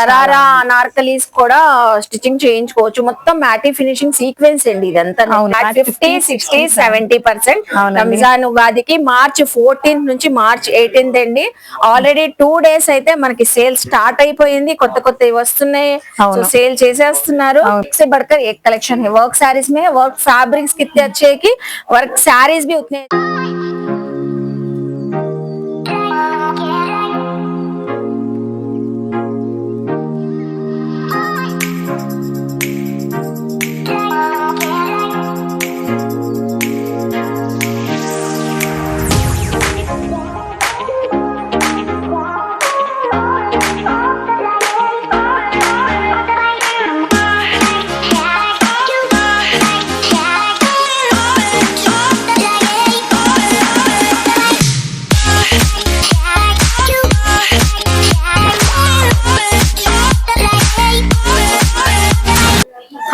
షరారా అనార్కలీస్ కూడా స్టిచ్చింగ్ చేయించుకోవచ్చు. మొత్తం మ్యాటీ ఫినిషింగ్ సీక్వెన్స్ అండి ఇదంతా. 50, 60, 70%. రంజాన్ ఉగాదికి మార్చ్ 14th నుంచి మార్చ్ 18th అండి. ఆల్రెడీ 2 days అయితే మనకి సేల్ స్టార్ట్ అయిపోయింది. కొత్త కొత్తవి వస్తున్నాయి, సో సేల్ చేసేస్తున్నారు. बढ़कर एक कलेक्शन है वर्क साड़ीज में, वर्क फैब्रिक्स कितने अच्छे है कि वर्क साड़ीज भी उतने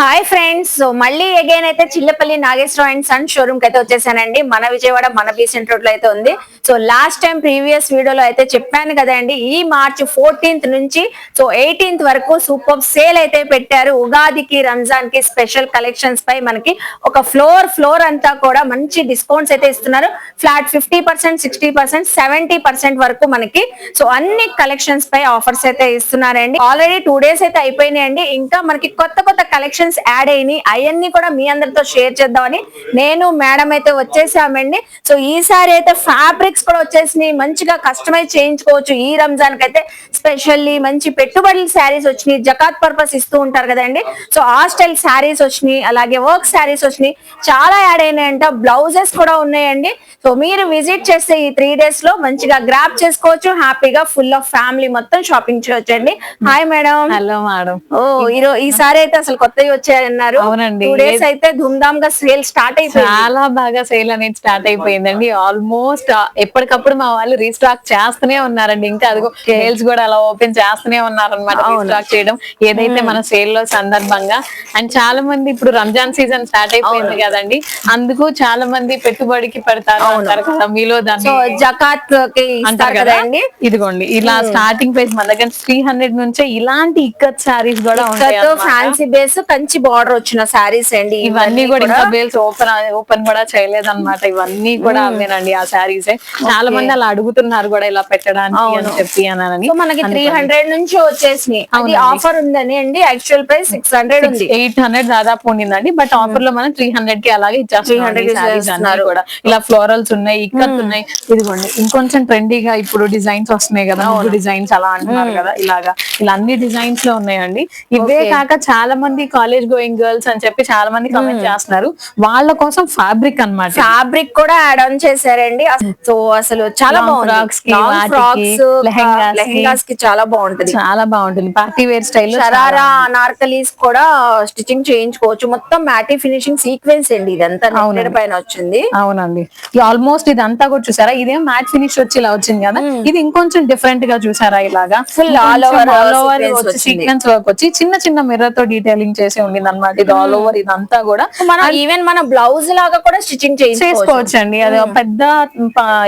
హాయ్ ఫ్రెండ్స్, సో మళ్ళీ అగైన్ అయితే Chillapalli Nageswara Rao and son showroom కి అయితే వచ్చేసానండి. మన విజయవాడ మన బీసెంట్ రోడ్ లో అయితే ఉంది. సో లాస్ట్ టైం ప్రీవియస్ వీడియోలో అయితే చెప్పాను కదండి, ఈ మార్చ్ 14th నుంచి సో 18th వరకు సూపర్ సేల్ అయితే పెట్టారు. ఉగాదికి రంజాన్ కి స్పెషల్ కలెక్షన్స్ పై మనకి ఒక ఫ్లోర్ అంతా కూడా మంచి డిస్కౌంట్స్ అయితే ఇస్తున్నారు. ఫ్లాట్ 50%, 60%, 70% వరకు మనకి సో అన్ని కలెక్షన్స్ పై ఆఫర్స్ అయితే ఇస్తున్నారండి. ఆల్రెడీ 2 days అయితే అయిపోయినాయండి. ఇంకా మనకి కొత్త కలెక్షన్స్ యాడ్ అయినాయి. అవన్నీ కూడా మీ అందరితో షేర్ చేద్దామని నేను మేడం అయితే వచ్చేసామండి. సో ఈసారి అయితే ఫ్యాబ్రిక్స్ కూడా వచ్చేసినాయి, మంచిగా కస్టమైజ్ చేయించుకోవచ్చు. ఈ రంజాన్ కి అయితే స్పెషల్లీ మంచి పెట్టుబడుల శారీస్ వచ్చినాయి. జకాత్ పర్పస్ ఇస్తూ ఉంటారు కదండి, సో ఆ స్టైల్ శారీస్ వచ్చినాయి, అలాగే వర్క్ శారీస్ వచ్చినాయి, చాలా యాడ్ అయినాయంట. బ్లౌజెస్ కూడా ఉన్నాయండి. సో మీరు విజిట్ చేస్తే ఈ 3 days లో మంచిగా గ్రాప్ చేసుకోవచ్చు. హ్యాపీగా ఫుల్ ఆఫ్ ఫ్యామిలీ మొత్తం షాపింగ్ చేయొచ్చండి. Hi madam. Hello madam. ఈసారి అయితే అసలు కొత్తవి వచ్చాయన్నారు. అవునండి, 2 days అయితే ధూమ్ధామ్ గా సేల్ స్టార్ట్ అయిపోయింది. చాలా బాగా సేల్ అనేది స్టార్ట్ అయిపోయిందండి. ఆల్మోస్ట్ ఎప్పటికప్పుడు మా వాళ్ళు రీస్టాక్ చేస్తూనే ఉన్నారండి. ఇంకా అదిగో సేల్స్ కూడా అలా ఓపెన్ చేస్తూనే ఉన్నారనమాట. రీస్టాక్ చేయడం ఏదైతే మన సేల్ లో సందర్భంగా. అండ్ చాలా మంది ఇప్పుడు రంజాన్ సీజన్ స్టార్ట్ అయిపోయింది కదండి, అందుకు చాలా మంది పెట్టుబడికి పెడతారు అంటారు కదా, మీలో దాన్ని జకాత్ అంటారు కదండి. ఇదిగోండి ఇలా స్టార్టింగ్ ప్రైస్ మన దగ్గర 300 నుంచే ఇలాంటి ఇక్కత్ సారీస్ కూడా ఉంటాయి. ఫ్యాన్సీ బేస్ కంచి బార్డర్ వచ్చిన సారీస్ అండి. ఇవన్నీ కూడా ఇంకా బేల్స్ ఓపెన్ కూడా చేయలేదన్నమాట. ఇవన్నీ కూడా అవేనండి ఆ సారీస్. చాలా మంది అలా అడుగుతున్నారు కూడా ఇలా పెట్టడానికి అని చెప్పి అని. మనకి 300 నుంచి వచ్చేసినాయి. అది ఆఫర్ ఉందని అండి. యాక్చువల్ ప్రైస్ 600 ఉంది, 800 దాదాపు ఉండిందండి. బట్ ఆఫర్ లో మనం 300 కి అలాగే ఇచ్చేస్తున్నారు కూడా. ఇలా ఫ్లోరల్స్ ఉన్నాయి, ఇక్కత్ ఉన్నాయి. ఇదిగోండి ఇంకొంచెం ట్రెండీగా ఇప్పుడు డిజైన్స్ వస్తున్నాయి కదా, డిజైన్స్ అలా అంటున్నారు కదా, ఇలా అన్ని డిజైన్స్ లో ఉన్నాయండి. ఇవే కాక చాలా మంది కాలేజ్ గోయింగ్ గర్ల్స్ అని చెప్పి చాలా మంది కమెంట్ చేస్తున్నారు. వాళ్ళ కోసం ఫ్యాబ్రిక్ అన్నమాట, ఫ్యాబ్రిక్ కూడా యాడ్ ఆన్ చేశారండి. సో అసలు చాలా లెహంగాస్ కి చాలా బాగుంటుంది, చాలా బాగుంటుంది. Party wear style sharara anarkalis కూడా స్టిచ్చింగ్ చేయించుకోవచ్చు. మొత్తం మ్యాటీ ఫినిషింగ్ సీక్వెన్స్ అండి ఇదంతా పైన వచ్చింది. అవునండి, ఆల్మోస్ట్ ఇదంతా కూడా చూసారా, ఇదేం మ్యాట్ ఫినిష్ వచ్చి ఇలా వచ్చింది కదా, ఇది ఇంకొంచెం డిఫరెంట్ గా చూసారా, ఇలాగా full all over sequence work వచ్చి చిన్న మిర్రర్ తో డీటెయిలింగ్ చేసి ఉండింది అనమాట. ఇది ఆల్ ఓవర్ ఇదంతా కూడా మనం ఈవెన్ మన బ్లౌజ్ లాగా కూడా స్టిచ్చింగ్ చేసుకోవచ్చు అండి. అది పెద్ద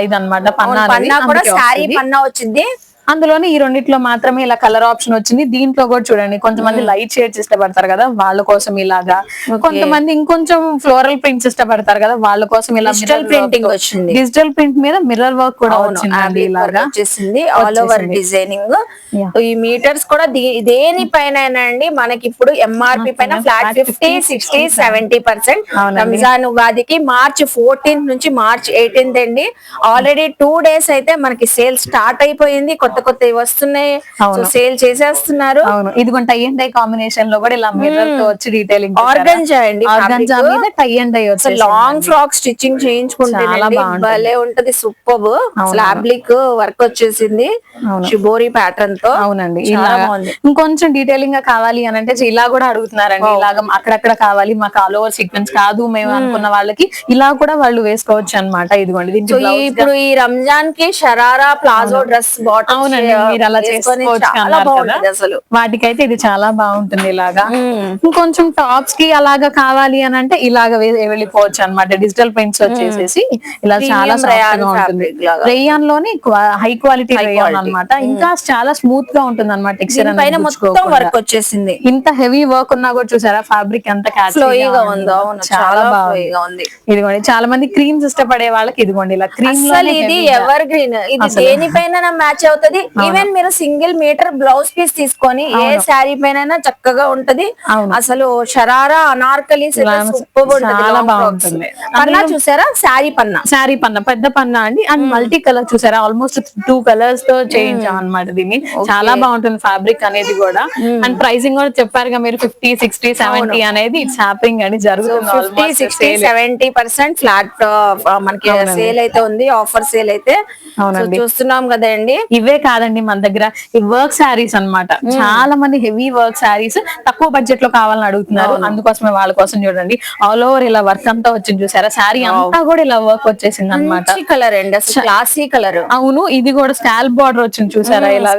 ఇదన్నమాట, పన్నా కూడా శారీ పన్నా వచ్చింది. అందులోనే ఈ రెండిట్లో మాత్రమే ఇలా కలర్ ఆప్షన్ వచ్చింది. దీంట్లో కూడా చూడండి, కొంతమంది లైట్ షేడ్స్ ఇష్టపడతారు కదా, వాళ్ళ కోసం ఇలాగా. కొంతమంది ఇంకొంచెం ఫ్లోరల్ ప్రింట్స్ ఇష్టపడతారు కదా, వాళ్ళ కోసం ఇలా డిజిటల్ ప్రింటింగ్ వచ్చింది. డిజిటల్ ప్రింట్ మీద మిర్రర్ వర్క్ కూడా వచ్చింది, ఇలాగా వచ్చేసింది. All over designing. ఈ మీటర్స్ కూడా దేనిపైన అండి మనకి ఇప్పుడు ఎంఆర్పి పైన ఫ్లాట్ 50, 60, 70%. రంజాన్ ఉగాదికి మార్చ్ 14th నుంచి మార్చ్ 18th అండి. ఆల్రెడీ 2 days అయితే మనకి సేల్ స్టార్ట్ అయిపోయింది. కొత్తవి వస్తున్నాయి, సేల్ చేసేస్తున్నారు. అవును, ఇదిగోండి టై అండ్ డై కాంబినేషన్ లో కూడా ఇలా మిర్రర్ తో వచ్చి డీటెయిలింగ్. ఆర్గంజా అండి, ఆర్గంజా మీద టై అండ్ డై వచ్చి లాంగ్ ఫ్రాక్ స్టిచ్చింగ్ చేయించుకుంటే భలే ఉంటది. సూపర్ ఫ్యాబ్రిక్ వర్క్ వచ్చేసింది షిబోరి ప్యాటర్న్ తో. అవునండి, ఇంకొంచెం డీటెయిలింగ్ గా కావాలి అని అంటే ఇలా కూడా అడుగుతున్నారండి. ఇలాగా అక్కడక్కడ కావాలి మాకు, ఆల్ ఓవర్ సీక్వెన్స్ కాదు మేము అనుకున్న వాళ్ళకి ఇలా కూడా వాళ్ళు వేసుకోవచ్చు అనమాట. ఇదిగోండి, ఇప్పుడు ఈ రంజాన్ కి షరారా ప్లాజో డ్రెస్ బాటమ్ అవునండి, మీరు అలా వేసుకొని చేసుకోవచ్చు చాలా అన్నారు కదా. బాగుంటది అసలు. వాటికైతే ఇది చాలా బాగుంటుంది ఇలాగా. మ్మ్. ఇంకొంచెం టాప్స్ కి అలాగా కావాలి అని అంటే ఇలాగ వెళ్ళిపోవచ్చు అన్నమాట. డిజిటల్ ప్రింట్స్ వచ్చేసేసి ఇలా చాలా Premium సాఫ్ట్ rayon గా ఉంటుంది. fabric లాగా. రేయాన్ లోనే హై క్వాలిటీ రేయాన్ quality. అన్నమాట. ఇంకా చాలా స్మూత్ గా ఉంటుంది అన్నమాట. టెక్స్చర్ దీనిపైన మొత్తం వర్క్ వచ్చేసింది. ఇంత హెవీ వర్క్ ఉన్నా కూడా చూసారా ఫ్యాబ్రిక్ ఎంత ఫ్లోయిగా ఉంది. అవును, చాలా ఫ్లోయిగా ఉంది. ఇదిగోండి, చాలా మంది క్రీమ్స్ ఇష్టపడే వాళ్ళకి ఇదిగోండి ఇలా క్రీమ్ అసలు ఇది ఎవర్ గ్రీన్, ఇది దేనిపైన మ్యాచ్ అవుతది. ఈవెన్ మీరు సింగిల్ మీటర్ బ్లౌజ్ పీస్ తీసుకొని ఏ శారీ పైన చక్కగా ఉంటది. అసలు షరారా అనార్కలి సూపర్ చాలా బాగుంటుంది. పన్నా చూసారా, శారీ పన్నా పెద్ద పన్నా అండి. అండ్ మల్టీ కలర్ చూసారా, ఆల్మోస్ట్ 2 కలర్స్ తో చేయించాం అనమాట దీన్ని. చాలా బాగుంటుంది ఫ్యాబ్రిక్ అనేది కూడా. అండ్ ప్రైసింగ్ కూడా చెప్పారుగా మీరు, 50, 60, 70 అనేది ఇట్స్ హ్యాపెనింగ్ అని జరుగుతుంది. 50, 60, 70% ఫ్లాట్ మనకి సేల్ అయితే ఉంది, ఆఫర్ సేల్ అయితే చూస్తున్నాం కదండి. ఇవే కాదండి, మన దగ్గర ఈ వర్క్ శారీస్ అన్నమాట. చాలా మంది హెవీ వర్క్ శారీస్ తక్కువ బడ్జెట్ లో కావాలని అడుగుతున్నారు. అందుకోసమే వాళ్ళ కోసం చూడండి, ఆల్ ఓవర్ ఇలా వర్క్ అంతా వచ్చింది చూసారా. శారీ అంతా కూడా ఇలా వర్క్ వచ్చేసింది అనమాట. కలర్ అండి, అసలు క్లాసీ కలర్. అవును, ఇది కూడా స్కాల్ప్ బార్డర్ వచ్చింది చూసారా, ఇలా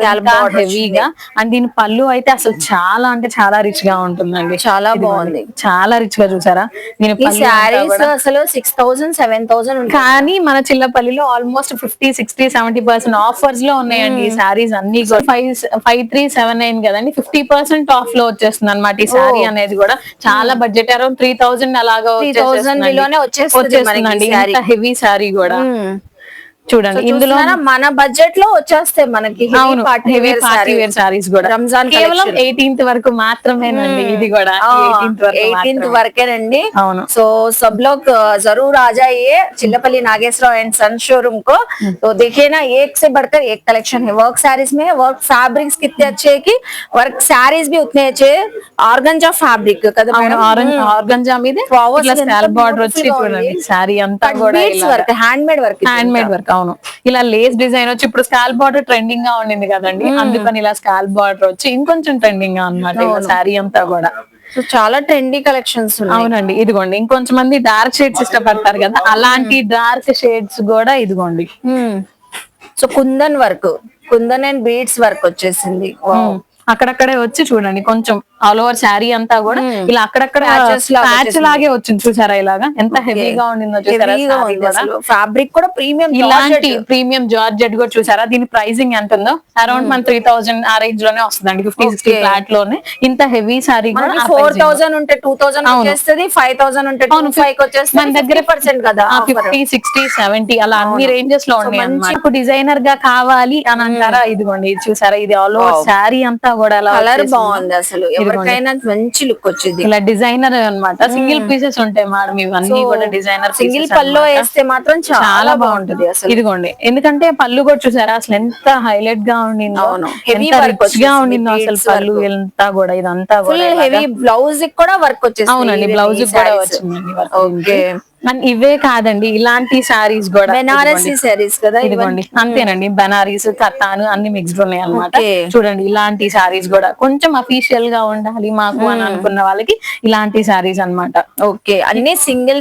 హెవీగా. అండ్ దీని పళ్ళు అయితే అసలు చాలా అంటే చాలా రిచ్ గా ఉంటుందండి. చాలా బాగుంది, చాలా రిచ్ గా చూసారా. దీని శారీస్ అసలు 6,000, 7,000 కానీ మన చిల్లపల్లిలో ఆల్మోస్ట్ 50, 60, 70% ఆఫర్స్ లో ఉన్నాయండి ఈ శారీస్ అన్ని. 5379 కదండి, 50% ఆఫ్ లో వచ్చేస్తుంది అనమాట ఈ శారీ అనేది కూడా. చాలా బడ్జెట్, అరౌండ్ 3,000 అలాగా వచ్చేస్తుందండి. ఇంత హెవీ శారీ కూడా చూడండి. ఇందులో మన బడ్జెట్ లో వచ్చేస్తాయి మనకి హెవీ పార్టీ వేర్ సారీస్ కూడా. రంజాన్ కేవలం 18th వరకు మాత్రమేనండి. ఇది కూడా 18th వరకేనండి. అవును. సో सब लोग जरूर आ जाइए चिल्लापल्ली नागेश्वरराव एंड सन शोरूम को. तो देखिए ना, एक से बढ़कर एक कलेक्शन है. वर्क साड़ीज में वर्क फैब्रिक्स कितने अच्छे है कि वर्क साड़ीज भी उतने अच्छे. ఆర్గంజా ఫ్యాబ్రిక్ కదా మేడం, ఆర్గంజా మీద స్కాల్ప్ బార్డర్ వచ్చి చూడండి. సారీ అంతా కూడా హ్యాండ్ మేడ్ వర్క్. అవును, ఇలా లేస్ డిజైన్ వచ్చి ఇప్పుడు స్కాల్ప్ బార్డర్ ట్రెండింగ్ గా ఉండింది కదండి, అందుకని ఇలా స్కాల్ప్ బార్డర్ వచ్చి ఇంకొంచెం ట్రెండింగ్ గా అన్నమాట ఇలా శారీ అంతా కూడా. చాలా ట్రెండీ కలెక్షన్స్. అవునండి, ఇదిగోండి ఇంకొంచెం మంది డార్క్ షేడ్స్ ఇష్టపడతారు కదా, అలాంటి డార్క్ షేడ్స్ కూడా ఇదిగోండి. So kundan and beads work వచ్చేసింది. అక్కడక్కడే వచ్చి చూడండి, కొంచెం ఆల్ ఓవర్ శారీ అంతా కూడా ఇలా అక్కడక్కడ ప్యాచ్ లాగే వచ్చింది చూసారా. ఇలాగా ఎంత హెవీగా ఉండిందో చూసారా. ఫ్యాబ్రిక్ కూడా ప్రీమియం, ఇలాంటి ప్రీమియం జార్జెట్ కూడా చూసారా. దీని ప్రైసింగ్ ఎంత ఉందో, అరౌండ్ మన 3,000 ఆ రేంజ్ లోనే వస్తుందండి. 50, 60 ఫ్లాట్ లోనే ఇంత హెవీ శారీ. 4,000 ఉంటే 2,000 వచ్చేస్తుంది, 5,000 ఉంటే 2,500 వచ్చేస్తుంది. మన దగ్గర % కదా, 50, 60, 70 అలా అన్ని రేంజెస్ లో ఉన్నాయి అన్నమాట. డిజైనర్ గా కావాలి అని అంటారా, ఇదిగోండి ఇది చూసారా. ఇది ఆల్ ఓవర్ శారీ అంతా కూడా కలర్ బాగుంది అసలు, ఎవరికైనా మంచి లుక్ వచ్చింది. ఇలా డిజైనర్ అన్నమాట. సింగిల్ పీసెస్ ఉంటాయి మేడం ఇవన్నీ కూడా డిజైనర్. సింగిల్ పళ్ళు వేస్తే మాత్రం చాలా బాగుంటది అసలు. ఇదిగోండి, ఎందుకంటే పళ్ళు కూడా చూసారా అసలు ఎంత హైలైట్ గా ఉండిందో, ఎంత రిచ్ గా ఉండిందో అసలు పళ్ళు ఎంత కూడా. ఇదంతా కూడా హెవీ బ్లౌజ్ కూడా వర్క్ వచ్చేసి. అవునండి, బ్లౌజ్ కూడా వచ్చిందండి. ఓకే, ఇవే కాదండి, ఇలాంటి సారీస్ కూడా బెనారసీ సారీస్ కదా ఇదిగోండి. అంతేనండి, బెనారస్ కతాను అన్ని మిక్స్డ్ ఉన్నాయి అన్నమాట. చూడండి, ఇలాంటి సారీస్ కూడా కొంచెం అఫీషియల్ గా ఉండాలి మాకు అని అనుకున్న వాళ్ళకి ఇలాంటి సారీస్ అన్నమాట. ఓకే, అన్ని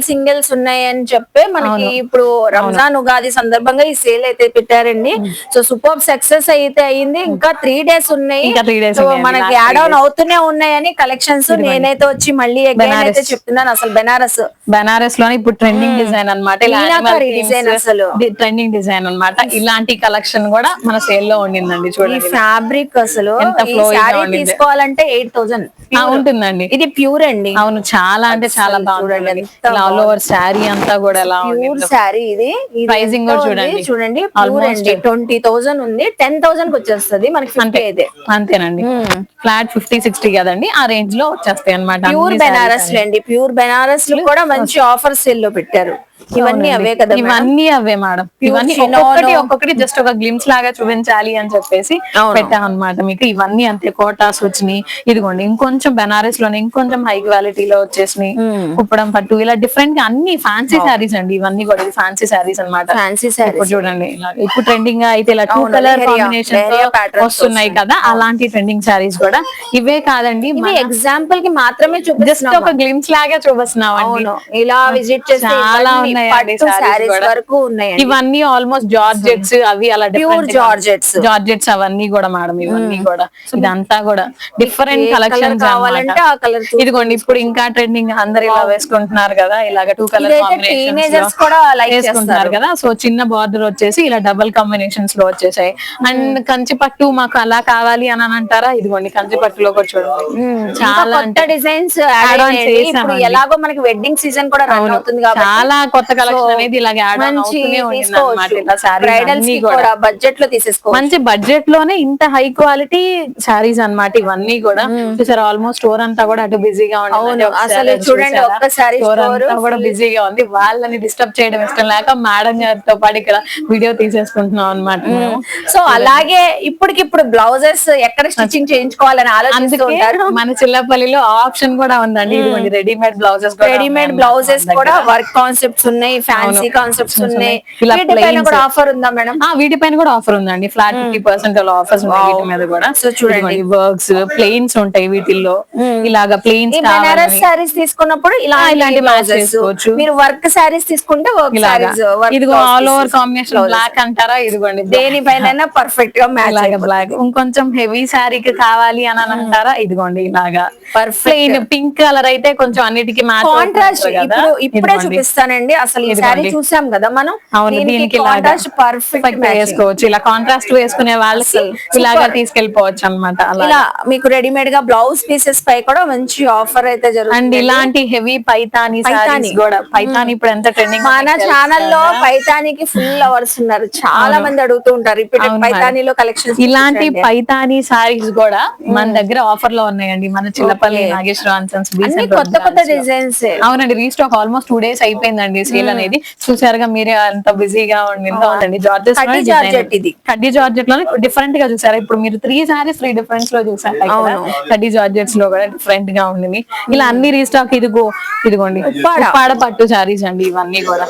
సింగిల్స్ ఉన్నాయని చెప్పే మనకి ఇప్పుడు రంజాన్ ఉగాది సందర్భంగా ఈ సేల్ అయితే పెట్టారండి. సో సూపర్ సక్సెస్ అయితే అయ్యింది. ఇంకా 3 days ఉన్నాయి, మనకి యాడ్ ఆన్ అవుతూనే ఉన్నాయని కలెక్షన్స్. నేనైతే వచ్చి మళ్ళీ అయితే చెప్తున్నాను, అసలు బెనారస్ లోనే ఇప్పుడు ట్రెండింగ్ డిజైన్ అన్నమాట. ట్రెండింగ్ డిజైన్ అన్నమాట. ఇలాంటి కలెక్షన్ కూడా మన సేల్ లో ఉండిందండి. చూడండి, ఫ్యాబ్రిక్ అసలు ఎంత తీసుకోవాలంటే 8,000 ఉంటుందండి. ఇది ప్యూర్ అండి. అవును, చాలా అంటే చాలా బాగుంటుంది. ఆల్ ఓవర్ శారీ అంతా కూడా ఎలా ప్యూర్ శారీ. ఇది ప్రైసింగ్ కూడా చూడండి ఆల్మోస్ట్ 20,000 ఉంది, 10,000 కి వచ్చేస్తుంది మనకి. అంతేనండి, ఫ్లాట్ 50, 60 కదండి, ఆ రేంజ్ లో వచ్చేస్తాయి అన్నమాట. ప్యూర్ బెనారస్ అండి, ప్యూర్ బెనారస్ లో కూడా మంచి ఆఫర్ సేల్ లో పెట్టారు. ఇవన్నీ అవే కదా, ఇవన్నీ అవే మేడం. ఇవన్నీ ఒక్కొక్కటి జస్ట్ ఒక గ్లిమ్స్ లాగా చూపించాలి అని చెప్పేసి పెట్టాం అన్నమాట మీకు. ఇవన్నీ అంతే కోటాస్ వచ్చినాయి. ఇదిగోండి, ఇంకొంచెం బెనారస్ లోనే ఇంకొంచెం హై క్వాలిటీలో వచ్చేసినాయి. కుప్పడం పట్టు ఇలా డిఫరెంట్ గా అన్ని ఫ్యాన్సీ శారీస్ అండి. ఇవన్నీ కూడా ఫ్యాన్సీ శారీస్ అన్నమాట. ఫ్యాన్సీ శారీస్ చూడండి, ఇప్పుడు ట్రెండింగ్ గా అయితే ఇలా 2 కలర్ కాంబినేషన్ వస్తున్నాయి కదా, అలాంటి ట్రెండింగ్ శారీస్ కూడా. ఇవే కాదండి, ఎగ్జాంపుల్ కి మాత్రమే జస్ట్ ఒక గ్లిమ్స్ లాగా చూపిస్తున్నాం అండి. ఇలా విజిట్ చేస్తే చాలా ఉన్నాయండి పట్టు సారీస్ వరకు ఉన్నాయండి. ఇవన్నీ ఆల్మోస్ట్ జార్జెట్స్ అవి అలా ప్యూర్ జార్జెట్స్ అవన్నీ కూడా మేడం ఇవన్నీ కూడా ఇదంతా కూడా డిఫరెంట్ కలెక్షన్ కావాలంటే ఆ కలర్. ఇదిగోండి ఇప్పుడు ఇంకా ట్రెండింగ్ అందరు ఇలా వేసుకుంటున్నారు కదా, ఇలాగ 2 కలర్ టీనేజర్స్ కూడా లైక్ వేసుకుంటున్నారు కదా. సో చిన్న బార్డర్ వచ్చేసి ఇలా డబుల్ కాంబినేషన్స్ లో వచ్చేసాయి. అండ్ కంచి పట్టు మాకు అలా కావాలి అని అంటారా, ఇదిగోండి కంచి పట్టులో కూడా చూడండి చాలా డిజైన్స్ ఎలాగో మనకి వెడ్డింగ్ సీజన్ కూడా రన్ అవుతుంది కాబట్టి చాలా కొత్త కలెక్షన్ అనేది ఇలాగ యాడ్ ఆన్ అవుతూనే ఉంది అన్నమాట. ఇలా సారీస్ కూడా బడ్జెట్ లో తీసేసుకోవచ్చు. మంచి బడ్జెట్ లోనే ఇంత హై క్వాలిటీ సారీస్ అన్నమాట ఇవన్నీ కూడా. చూసారు ఆల్మోస్ట్ స్టోర్ అంతా కూడా అటు బిజీగా ఉంది. అసలు చూడండి ఒక్కసారి స్టోర్ అంతా కూడా బిజీగా ఉంది. వాళ్ళని డిస్టర్బ్ చేయడం ఇష్టం లేక మేడం గారితో పాటు ఇక్కడ వీడియో తీసేసుకుంటున్నాం అన్నమాట. సో అలాగే ఇప్పటికిప్పుడు బ్లౌజెస్ ఎక్కడ స్టిచ్చింగ్ చేయించుకోవాలని ఆలోచిస్తుంటారు. మన చిల్లపల్లిలో ఆప్షన్ కూడా ఉందండి. ఇదిగోండి రెడీమేడ్ బ్లౌజెస్ కూడా వర్క్ కాన్సెప్ట్స్ ఉన్నాయి, ఫ్యాన్సీ కాన్సెప్ట్స్ ఉన్నాయి. వీటిపైన కూడా ఆఫర్ ఉందా మేడం? వీటిపైన కూడా ఆఫర్ ఉందండి. ఫ్లాట్ 50% ఆఫర్స్ ఉన్నాయి వీటి మీద కూడా. సో చూడండి వర్క్స్ ప్లెయిన్స్ ఉంటాయి వీటిల్లో. ఇలాగా ప్లెయిన్స్ బెనారస్ సారీస్ తీసుకున్నప్పుడు ఇలాంటి బ్లౌజెస్, మీరు వర్క్ సారీస్ తీసుకుంటే వర్క్ సారీస్. ఇదిగో ఆల్ ఓవర్ కాంబినేషన్ బ్లాక్ అంటారా, ఇదిగోండి దేనిపైన పర్ఫెక్ట్ గా మ్యాచ్ బ్లాక్. ఇంకొంచెం హెవీ శారీకి కావాలి అని అంటారా, ఇదిగోండి ఇలాగా ప్లెయిన్ పింక్ కలర్ అయితే కొంచెం అన్నిటికీ మ్యాచ్ కాంట్రాస్ట్. ఇప్పుడే చూపిస్తానండి. అసలు ఈ సారీ చూసాం కదా మనం. అవును, దీనికి పర్ఫెక్ట్ వేసుకోవచ్చు. ఇలా కాంట్రాస్ట్ వేసుకునే వాళ్ళకి ఇలాగా తీసుకెళ్లిపోవచ్చు అన్నమాట. ఇలా మీకు రెడీమేడ్ గా బ్లౌజ్ పీసెస్ పై కూడా మంచి ఆఫర్ అయితే జరుగుతుంది. అండ్ ఇలాంటి హెవీ పైతాని సారీస్ కూడా. పైతాని ఇప్పుడు ఎంత ట్రెండింగ్. మన ఛానల్ లో పైతానికి ఫుల్ అవర్స్ ఉన్నారు. చాలా మంది అడుగుతూ ఉంటారు రిపీటెడ్ పైతానిలో కలెక్షన్. ఇలాంటి పైతాని సారీస్ కూడా మన దగ్గర ఆఫర్ లో ఉన్నాయండి. మన చిల్లపల్లి నాగేశ్వర ఆన్సన్స్ కొత్త కొత్త డిజైన్స్. అవునండి, రీస్టాక్ ఆల్మోస్ట్ 2 days అయిపోయిందండి సేల్ అనేది. చూసారుగా మీరే అంత బిజీగా ఉండింది. జార్జెట్ ఇది కడ్డీ జార్జెట్ లోనే డిఫరెంట్ గా చూసారా. ఇప్పుడు మీరు 3 sarees 3 డిఫరెన్స్ లో చూసారు. కడ్డీ జార్జెట్స్ లో కూడా డిఫరెంట్ గా ఉండింది. ఇలా అన్ని రీస్టాక్. ఇదిగోండి ఉప్పాడ పట్టు సారీస్ అండి ఇవన్నీ కూడా.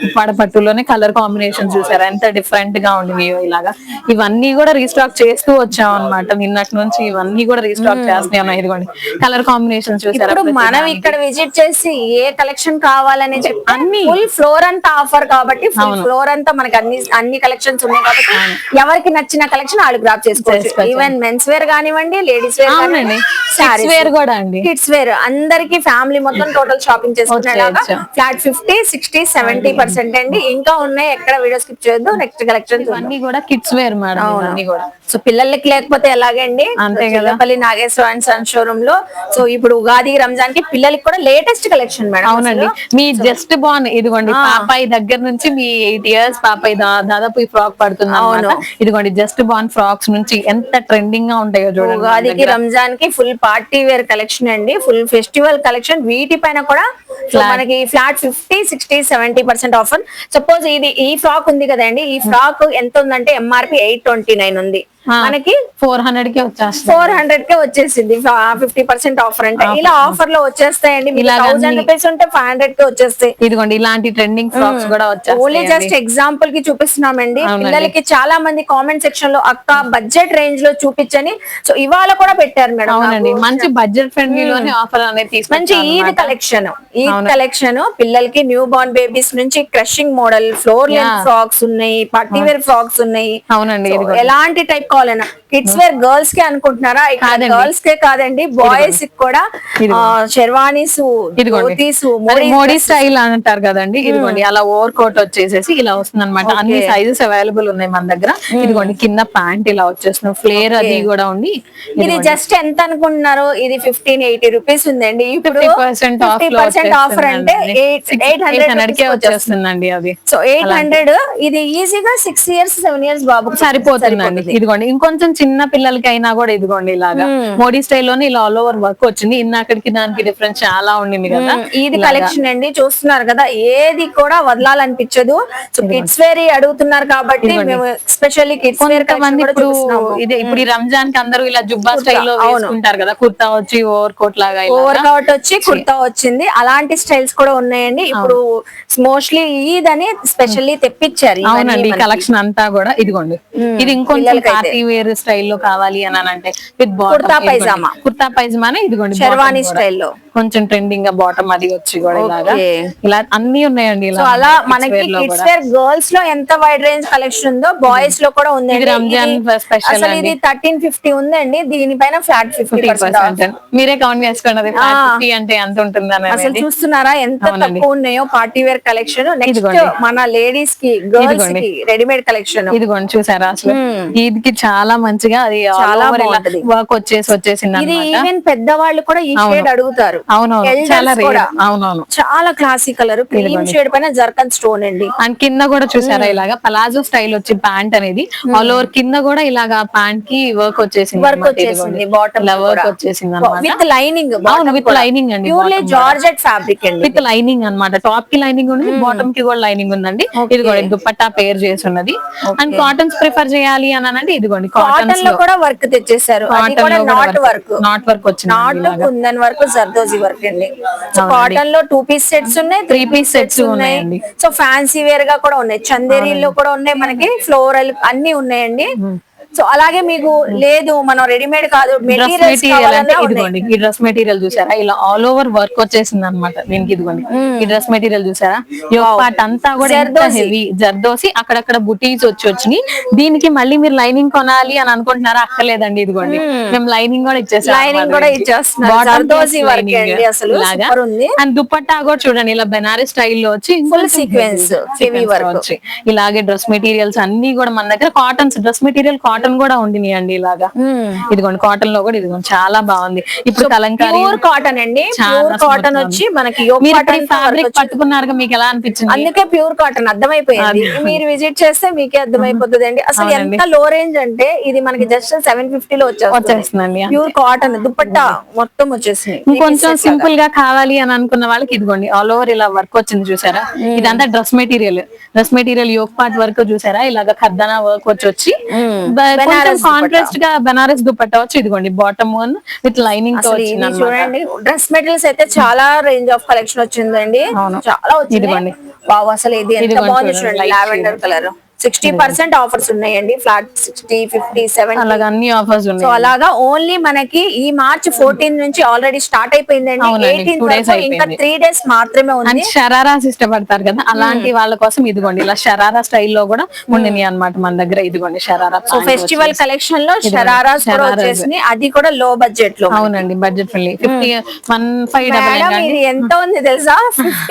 ఉప్పాడ పట్టులోనే కలర్ కాంబినేషన్ చూసారా ఎంత డిఫరెంట్ గా ఉండింది. ఇలాగా ఇవన్నీ కూడా రీస్టాక్ చేస్తూ వచ్చాం అన్నమాట. నిన్నటి నుంచి ఇవన్నీ కూడా రీస్టాక్ చేస్తూనే ఉన్నాయి. ఇదిగోండి కలర్ కాంబినేషన్ చూసారా. మనం ఇక్కడ విజిట్ చేసి ఏ కలెక్షన్ కావాలని చెప్పి అన్ని ఫుల్ ఫ్లోర్ అంతా ఆఫర్ కాబట్టి ఫుల్ ఫ్లోర్ అంతా మనకి అన్ని కలెక్షన్స్ ఉన్నాయి కాబట్టి ఎవరికి నచ్చిన కలెక్షన్ వాళ్ళు గ్రాప్ చేసుకోవచ్చు. ఈవెన్ మెన్స్ వేర్ కానివ్వండి, లేడీస్ వేర్ కానివ్వండి, సారీస్ వేర్ కూడా అండి, కిడ్స్ వేర్ అందరికి ఫ్యామిలీ మొత్తం టోటల్ షాపింగ్ చేసుకునేలాగా ఫ్లాట్ 50, 60, 70% అండి. ఇంకా ఉన్నాయి, ఎక్కడ వీడియో స్కిప్ చేయొద్దు. నెక్స్ట్ కలెక్షన్స్ అన్ని కూడా కిడ్స్ వేర్ మేడం అన్ని కూడా. సో పిల్లలకి లేకపోతే ఎలాగండి. అంతే కదా, Chillapalli Nageswara and son showroom లో. సో ఇప్పుడు ఉగాది రంజాన్ కి పిల్లలకి కూడా లేటెస్ట్ కలెక్షన్ మేడం. అవునండి, మీ జస్ట్ బాన్ ఇదిగోండి పాపాయి దగ్గర నుంచి మీ 8 years పాపాయి దాదాపు ఈ ఫ్రాక్ పడుతుంది. అవును, ఇదిగోండి జస్ట్ బాన్ ఫ్రాక్స్ నుంచి ఎంత ట్రెండింగ్ గా ఉంటాయో చూడండి. ఉగాదికి రంజాన్ కి ఫుల్ పార్టీ వేర్ కలెక్షన్ అండి, ఫుల్ ఫెస్టివల్ కలెక్షన్. వీటిపైన కూడా మనకి ఫ్లాట్ 50, 60, 70% ఆఫర్. సపోజ్ ఈ ఫ్రాక్ ఉంది కదండి, ఈ ఫ్రాక్ ఎంత ఉందంటే MRP 829 ఉంది, మనకి 400 కే వచ్చేస్తుంది. 400 కే వచ్చేసింది. 50% ఆఫర్ అంటే ఇలా ఆఫర్ లో వచ్చేస్తాయండి. 1000 రూపీస్ ఉంటే 500 కే వచ్చేస్తాయి. ఇదిగోండి ఇలాంటి ట్రెండింగ్ ఫ్రాక్స్ కూడా వచ్చేస్తాయి. ఓన్లీ జస్ట్ ఎగ్జాంపుల్ కి చూపిస్తున్నామండి. పిల్లలకి చాలా మంది కామెంట్ సెక్షన్ లో అక్క బడ్జెట్ రేంజ్ లో చూపించని, సో ఇవాళ కూడా పెట్టారు మేడం. అవునండి, మంచి బడ్జెట్ ఫ్రెండ్లీ లోనే ఆఫర్ అనేది తీసుకొచ్చారు. మంచి ఈద్ కలెక్షన్ పిల్లలకి న్యూ బోర్న్ బేబీస్ నుంచి crushing model floor length frocks ఉన్నాయి, పార్టీ వేర్ ఫ్రాక్స్ ఉన్నాయి. అవునండి, ఎలాంటి టైప్ కావాలన్నా. కిడ్స్ వేర్ గర్ల్స్ కే అనుకుంటున్నారా? గర్ల్స్ కే కాదండి, బాయ్స్ కూడా షెర్వానీస్, మోడీ స్టైల్ అంటారు కదండి. ఇదిగోండి అలా ఓవర్ కోట్ వచ్చేసేసి ఇలా వస్తుంది అనమాట. అన్ని సైజెస్ అవైలబుల్ ఉన్నాయి మన దగ్గర. ఇదిగోండి కింద ప్యాంట్ ఇలా వచ్చేస్తుంది, ఫ్లేర్ అది కూడా ఉండి. ఇది జస్ట్ ఎంత అనుకుంటున్నారు? ఇది 1580 రూపీస్ ఉందండి. ఇప్పుడు 50% ఆఫర్ అంటే 800 కే వచ్చేస్తుందండి అది. సో 800 ఇది ఈజీగా 6 years 7 years బాబు సరిపోతుందండి. ఇదిగోండి ఇంకొంచెం చిన్న పిల్లలకైనా కూడా ఇదిగోండి ఇలాగా మోడీ స్టైల్లోనే ఇలా ఆల్ ఓవర్ వర్క్ వచ్చింది. ఇన్నక్కడికి దానికి డిఫరెన్స్ చాలా ఉండింది కదా. ఇది కలెక్షన్ అండి, చూస్తున్నారు కదా, ఏది కూడా వదలాలనిపించదు. సో కిడ్స్ వేర్ అడుగుతున్నారు కాబట్టి మేము స్పెషల్లీ కిడ్స్ వేర్ ఇప్పుడు ఈ రంజాన్ కి అందరూ ఇలా జుబ్బా స్టైల్లో వేసుకుంటారు కదా, కుర్తా వచ్చి ఓవర్ కోట్ లాగా, ఓవర్ కోట్ వచ్చి కుర్తా వచ్చింది. అలాంటి స్టైల్స్ కూడా ఉన్నాయండి. ఇప్పుడు మోస్ట్లీ ఈద్ అని స్పెషల్లీ తెప్పించారు. అవునండి, కలెక్షన్ అంతా కూడా. ఇదిగోండి ఇది ఇంకొంచెం పార్టీ వేర్ స్టైల్లో కావాలి అని అంటే విత్ కుర్తా పైజామా. కుర్తా పైజామా ఇదిగోండి షెర్వానీ స్టైల్లో కొంచెం ట్రెండింగ్ గా బాటమ్ అది వచ్చి కూడా ఇలాగా ఇలా అన్ని ఉన్నాయండి. సో అలా మనకి కిడ్స్ వేర్ గర్ల్స్ లో ఎంత వైడ్ రేంజ్ కలెక్షన్ ఉందో బాయ్స్ లో కూడా ఉందండి. రంజాన్ స్పెషల్ అసలు ఇది 1350 ఉందండి, దీనిపైన ఫ్లాట్ 50%. మీరే కౌంట్ చేసుకోండి అది 50 అంటే ఎంత ఉంటుంది అనేది. అసలు చూస్తున్నారా ఎంత తక్కువ ఉన్నాయో పార్టీ వేర్ కలెక్షన్. నెక్స్ట్ మన లేడీస్ కి గర్ల్స్ కి రెడీమేడ్ కలెక్షన్ ఇదిగోండి చూసారా అసలు ఈద్కి చాలా మంచిగా అది చాలా బాగుంటది. వర్క్ వచ్చేసింది. ఇది ఈవెన్ పెద్దవాళ్ళు కూడా ఈ షేడ్ అడుగుతారు. అవునవును చాలా రేర్. అవునవును చాలా క్లాసిక్ కలర్ క్రీమ్ షేడ్ పైన జర్కన్ స్టోన్ అండి. అండ్ కింద కూడా చూసారా ఇలాగా పలాజో స్టైల్ వచ్చి ప్యాంట్ అనేది ఆల్ ఓవర్ కింద కూడా ఇలాగా ప్యాంట్ కి వర్క్ వచ్చేసింది. బాటమ్ వర్క్ వచ్చేసింది విత్ లైనింగ్. అవును విత్ లైనింగ్ అండి. ప్యూర్లీ జార్జెట్ ఫ్యాబ్రిక్ అండి విత్ లైనింగ్ అన్నమాట. టాప్ కి లైనింగ్ ఉంది, బాటమ్ కి కూడా లైనింగ్ ఉందండి. ఇదిగోండి దుపట్టా పేర్ చేసి ఉన్నది. అండ్ కాటన్స్ ప్రిఫర్ చేయాలి అని అంటే ఇదిగోండి కాటన్ లో కూడా వర్క్ తెచ్చేసారు. నాట్ వర్క్ వచ్చింది, not kundan work, zardozi work అండి. కాటన్ లో 2 పీస్ సెట్స్ ఉన్నాయి, 3 పీస్ సెట్స్ ఉన్నాయి. సో ఫ్యాన్సీ వేర్ గా కూడా ఉన్నాయి, చందేరీలో కూడా ఉన్నాయి, మనకి ఫ్లోరల్ అన్ని ఉన్నాయండి. సో అలాగే మీకు లేదు మనం రెడీమేడ్ కాదు మెటీరియల్స్ ఇదిగోండి ఈ డ్రెస్ మెటీరియల్ చూసారా ఇలా ఆల్ ఓవర్ వర్క్ వచ్చేసింది అనమాట. దీనికి ఇదిగోండి ఈ డ్రెస్ మెటీరియల్ చూసారా యోక్ పార్ట్ అంతా కూడా హెవీ జర్దోసి అక్కడక్కడ బుటీస్ వచ్చినాయి. దీనికి మళ్ళీ మీరు లైనింగ్ కొనాలి అని అనుకుంటున్నారా? అక్కర్లేదండి, ఇదిగోండి మేము లైనింగ్ కూడా ఇచ్చేస్తాం. అండ్ దుపట్టా కూడా చూడండి ఇలా బెనారస్ స్టైల్లో వచ్చి ఫుల్ సీక్వెన్స్ హెవీ వర్క్ వచ్చి ఇలాగే డ్రెస్ మెటీరియల్స్ అన్ని కూడా మన దగ్గర కాటన్స్ డ్రెస్ మెటీరియల్ కాటన్ కూడా ఉండినాయి అండి. ఇలాగా ఇదిగోండి కాటన్ లో కూడా ఇదిగోండి చాలా బాగుంది. ఇప్పుడు కలంకారీ ప్యూర్ కాటన్ అండి. ప్యూర్ కాటన్ వచ్చి మనకి ఫ్యాబ్రిక్ పట్టుకున్నారు, మీకు ఎలా అనిపించింది? అందుకే ప్యూర్ కాటన్ అర్థమైపోయింది. మీరు విజిట్ చేస్తే మీకే అర్థమైపోతుంది అండి. అసలు ఎంత లో రేంజ్ అంటే ఇది మనకి జస్ట్ 750 లో వచ్చేస్తుందండి. ప్యూర్ కాటన్ దుపట్టా మొత్తం వచ్చేసింది. కొంచెం సింపుల్ గా కావాలి అని అనుకున్న వాళ్ళకి ఇదిగోండి ఆల్ ఓవర్ ఇలా వర్క్ వచ్చింది చూసారా. ఇదంతా dress material yoke part work చూసారా ఇలాగా ఖర్దానా వర్క్ వచ్చి కాంట్రాస్ట్ గా బెనారస్ దుపట్టా వచ్చి ఇదిగోండి బాటమ్ వన్ విత్ లైనింగ్ తో వచ్చింది. చూడండి డ్రెస్ మెటీరియల్స్ అయితే చాలా రేంజ్ ఆఫ్ కలెక్షన్ వచ్చిందండి. చాలా వచ్చింది. అసలు ఇది ఎంత బాగుంది చూడండి, లావెండర్ కలర్. 60% ఆఫర్స్ ఉన్నాయండి. ఫ్లాట్ 60, 50, 70 అలాగా అన్ని ఆఫర్స్ ఉన్నాయి. సో అలాగా ఓన్లీ మనకి ఈ మార్చ్ 14 నుంచి ఆల్రెడీ స్టార్ట్ అయిపోయిందండి. 18 వరకు ఇంకా 3 డేస్ మాత్రమే ఉంది. షరారాస్ ఇష్టపడతారు కదా అలాంటి వాళ్ళ కోసం ఇదిగోండి ఇలా షరారా స్టైల్లో కూడా ఉండినాయి అన్నమాట మన దగ్గర. ఇదిగోండి షరారా. సో ఫెస్టివల్ కలెక్షన్ లో షరారాస్ కూడా వచ్చేసినాయి, అది కూడా లో బడ్జెట్ లో. అవునండి బడ్జెట్ ఫ్రెండ్లీ. 15,599 ఇది ఎంత ఉంది తెలుసా?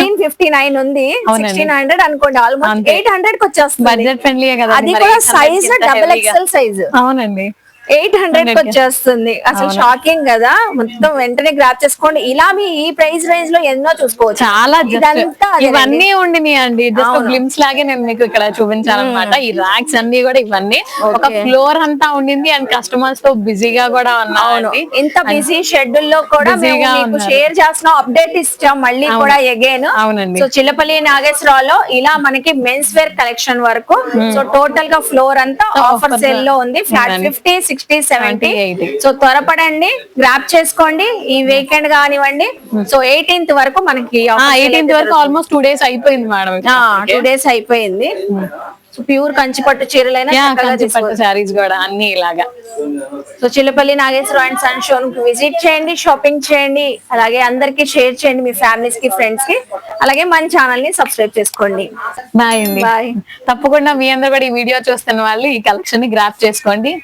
1559 ఉంది. 1600 అనుకోండి, ఆల్మోస్ట్ 800 కి వచ్చేస్తుంది. బడ్జెట్ ఫ్రెండ్లీ కదా. అది కూడా సైజ్ డబుల్ ఎక్సెల్ సైజ్. అవునండి 800 కి వచ్చేస్తుంది. అసలు షాకింగ్ కదా. మొత్తం వెంటనే గ్రాప్ చేసుకోండి. ఇలా మీ ఈ ప్రైస్ రేంజ్ లో ఎన్నో చూసుకోవచ్చు. చాలా ఇవన్నీ ఉండినాయి అండి. జస్ట్ గ్లిమ్స్ లాగే నేను మీకు ఇక్కడ చూపించాలన్నమాట. ఈ ర్యాక్స్ అన్ని కూడా ఇవన్నీ ఒక ఫ్లోర్ అంతా ఉండింది. అండ్ కస్టమర్స్ తో బిజీగా కూడా ఉన్నాను. ఇంత బిజీ షెడ్యూల్ లో కూడా మీకు షేర్ చేస్తున్నాం, అప్డేట్ ఇస్తాం మళ్ళీ కూడా అగైన్. అవునండి. సో చిల్లపల్లి నాగేశ్వరరావులో ఇలా మనకి మెన్స్ వేర్ కలెక్షన్ వరకు సో టోటల్ గా ఫ్లోర్ అంతా ఆఫర్ సేల్ లో ఉంది. ఫ్లాట్ 50, 60, 70. సో త్వరపడండి, గ్రాప్ చేసుకోండి. ఈ వీకెండ్ కానివ్వండి. సో 18th వరకు మనకి 18th వరకు ఆల్మోస్ట్ 2 days అయిపోయింది మేడం. 2 days అయిపోయింది. సో ప్యూర్ కంచిపట్టు చీరలైనా కంచిపట్టు సారీస్ కూడా అన్ని ఇలాగా. So Chillapalli Nageswara Rao and son showroom కి విజిట్ చేయండి, షాపింగ్ చేయండి, అలాగే అందరికి షేర్ చేయండి మీ ఫ్యామిలీస్ కి, ఫ్రెండ్స్ కి. అలాగే మన ఛానల్ ని సబ్స్క్రైబ్ చేసుకోండి. బాయ్ అండి. బాయ్. తప్పకుండా మీ అందరూ కూడా ఈ వీడియో చూస్తున్న వాళ్ళు ఈ కలెక్షన్ ని గ్రాప్ చేసుకోండి.